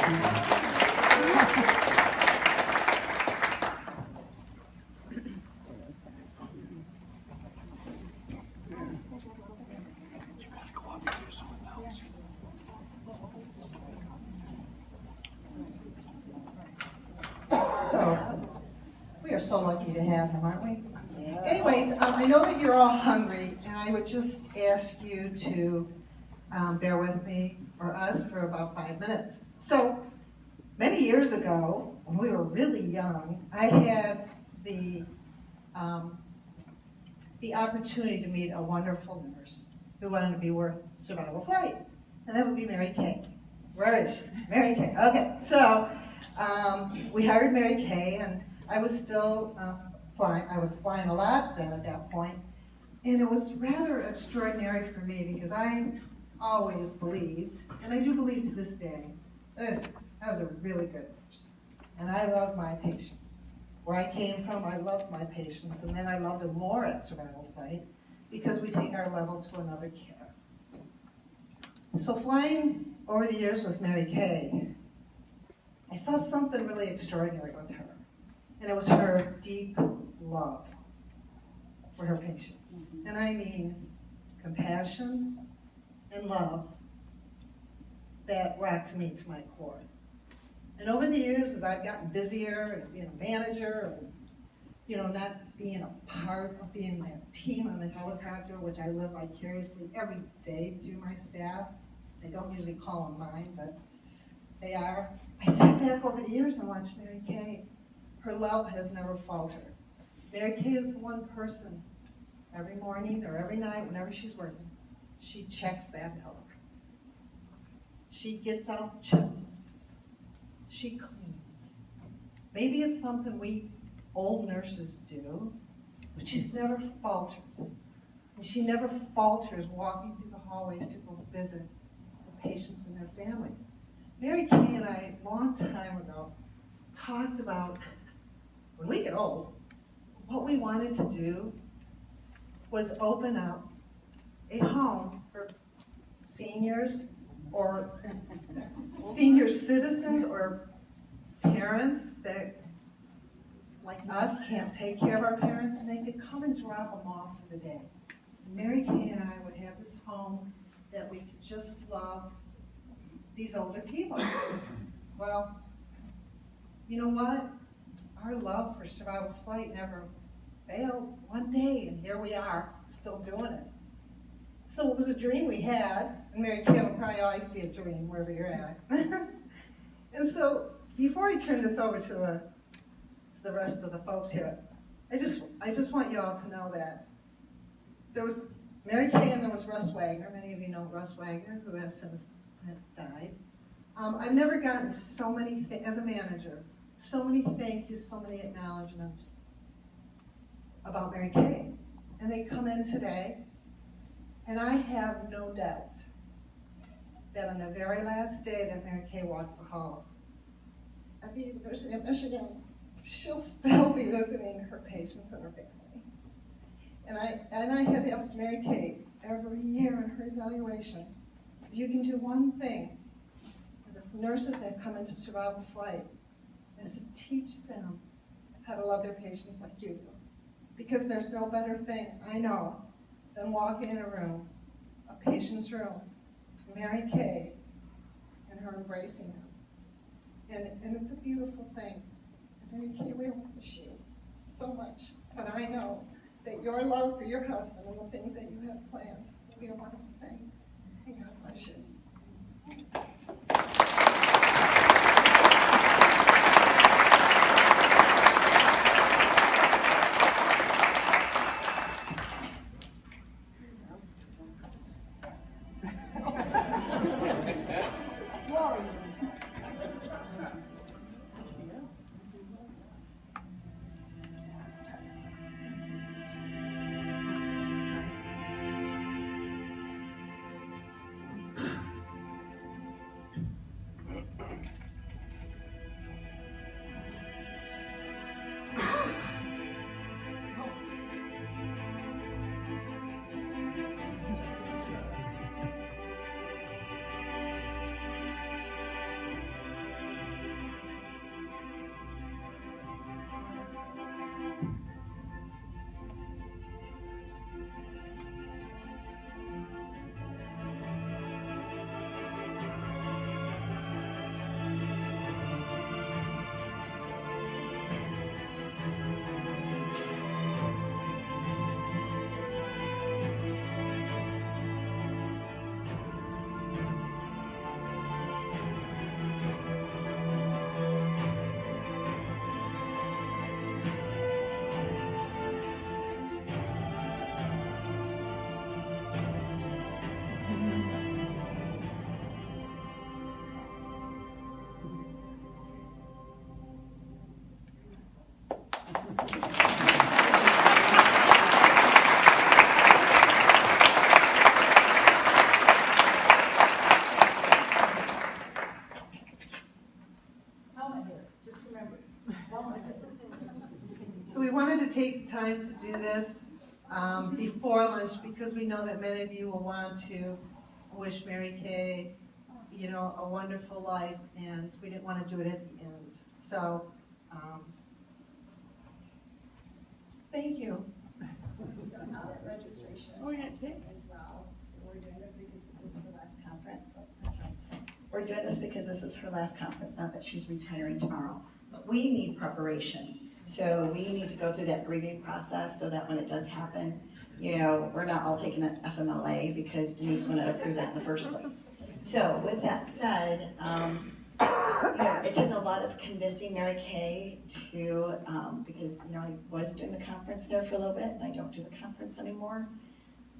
So, we are so lucky to have him, aren't we? Anyways, I know that you're all hungry, and I would just ask you to bear with me, or us, for about 5 minutes. So, many years ago, when we were really young, I had um, the opportunity to meet a wonderful nurse who wanted to be worth survival flight, and that would be Mary Kay. Where is she? Mary Kay. Okay, so we hired Mary Kay, and I was still flying. I was flying a lot then at that point, and it was rather extraordinary for me because I always believed, and I do believe to this day, that I was a really good nurse, and I loved my patients. Where I came from, I loved my patients, and then I loved them more at survival flight because we take our level to another care. So flying over the years with Mary Kay, I saw something really extraordinary with her, and it was her deep love for her patients. And I mean compassion and love that rocked me to my core. And over the years, as I've gotten busier and being a manager, and not being a part of being my team on the helicopter, which I live vicariously every day through my staff. I don't usually call them mine, but they are. I sat back over the years and watched Mary Kay. Her love has never faltered. Mary Kay is the one person every morning or every night, whenever she's working, she checks that helicopter. She gets out the checklists. She cleans. Maybe it's something we old nurses do, but she's never faltered. And she never falters walking through the hallways to go visit the patients and their families. Mary Kay and I, a long time ago, talked about when we get old, what we wanted to do was open up a home for seniors or senior citizens or parents that, like us, can't take care of our parents, and they could come and drop them off for the day. And Mary Kay and I would have this home that we could just love these older people. Well, you know what? Our love for survival flight never failed one day, and here we are, still doing it. So it was a dream we had, and Mary Kay will probably always be a dream wherever you're at. And so, before I turn this over to the rest of the folks here, I just want you all to know that there was Mary Kay and there was Russ Wagner. Many of you know Russ Wagner, who has since died. I've never gotten so many, as a manager, so many thank yous, so many acknowledgments about Mary Kay. And they come in today, and I have no doubt that on the very last day that Mary Kay walks the halls at the University of Michigan, she'll still be visiting her patients and her family. And I have asked Mary Kay every year in her evaluation, if you can do one thing for the nurses that come into survival flight, is to teach them how to love their patients like you do. Because there's no better thing, I know, than walking in a room, a patient's room, Mary Kay, and her embracing them. And it's a beautiful thing. And Mary Kay, we wish you so much. But I know that your love for your husband and the things that you have planned will be a wonderful thing. And God bless you. So we wanted to take time to do this before lunch because we know that many of you will want to wish Mary Kay, you know, a wonderful life, and we didn't want to do it at the end. So, thank you. So now that registration as well, so we're doing this because this is her last conference, so, I'm sorry. We're doing this because this is her last conference, not that she's retiring tomorrow. But we need preparation. So we need to go through that grieving process so that when it does happen, you know, we're not all taking an FMLA because Denise wouldn't approve that in the first place. So with that said, you know, it took a lot of convincing Mary Kay to, because, you know, I was doing the conference there for a little bit, and I don't do the conference anymore.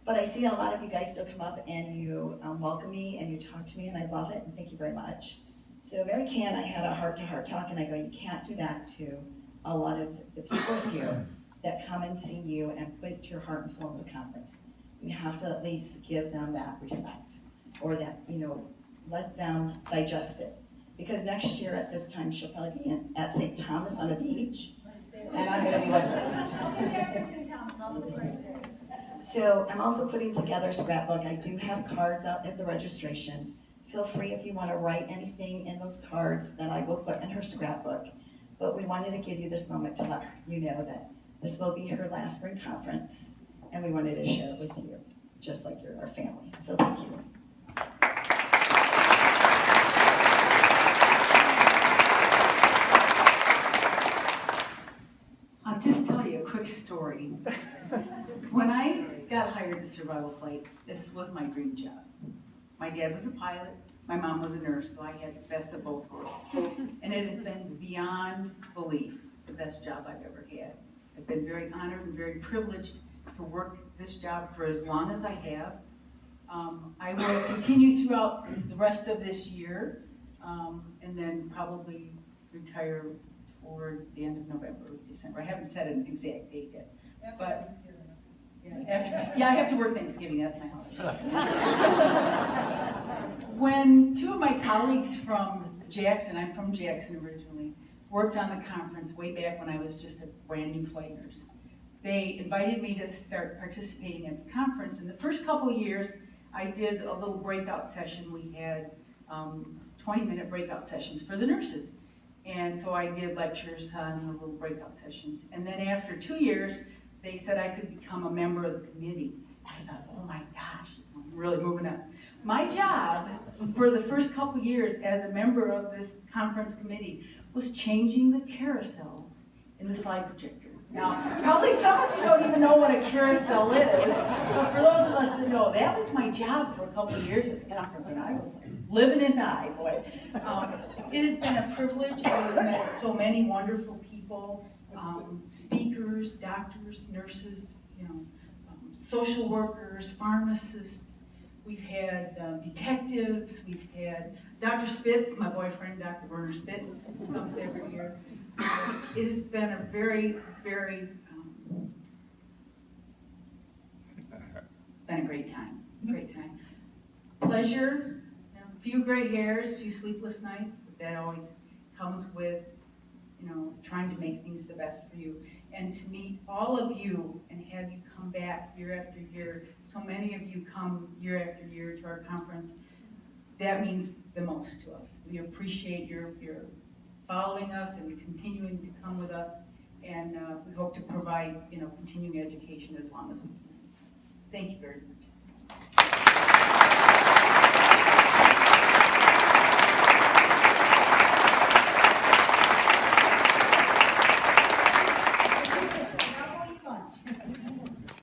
But I see a lot of you guys still come up and you welcome me and you talk to me, and I love it, and thank you very much. So Mary Kay and I had a heart-to-heart talk, and I go, you can't do that to a lot of the people here that come and see you and put your heart and soul in this conference. You have to at least give them that respect, or that, you know, let them digest it. Because next year at this time, she'll probably be at St. Thomas on a beach, and I'm gonna be with her. So I'm also putting together a scrapbook. I do have cards out at the registration. Feel free if you wanna write anything in those cards that I will put in her scrapbook. But we wanted to give you this moment to let you know that this will be her last spring conference, and we wanted to share it with you, just like you're our family. So thank you. I'll just tell you a quick story. When I got hired to Survival Flight, this was my dream job. My dad was a pilot, my mom was a nurse, so I had the best of both worlds. And it has been beyond belief the best job I've ever had. I've been very honored and very privileged to work this job for as long as I have. I will continue throughout the rest of this year, and then probably retire toward the end of November, December. I haven't set an exact date yet, but yeah, I have to work Thanksgiving. That's my holiday. When two of my colleagues from Jackson, I'm from Jackson originally, worked on the conference way back when I was just a brand new flight nurse, they invited me to start participating at the conference. In the first couple of years, I did a little breakout session. We had 20-minute breakout sessions for the nurses. And so I did lectures on little breakout sessions. And then after 2 years, they said I could become a member of the committee. I thought, oh my gosh, I'm really moving up. My job for the first couple years as a member of this conference committee was changing the carousels in the slide projector. Now, probably some of you don't even know what a carousel is, but for those of us that know, that was my job for a couple of years at the conference, and I was like, living and dying, boy. It has been a privilege. I've met so many wonderful people, speakers, doctors, nurses, you know, social workers, pharmacists. We've had detectives. We've had Dr. Spitz, my boyfriend, Dr. Werner Spitz, who comes every year. It has been a very, very, it's been a great time, Pleasure, you know, a few gray hairs, a few sleepless nights, but that always comes with, you know, trying to make things the best for you. And to meet all of you and have you come back year after year, so many of you come year after year to our conference, that means the most to us. We appreciate your following us and continuing to come with us, and we hope to provide, you know, continuing education as long as we can. Thank you very much.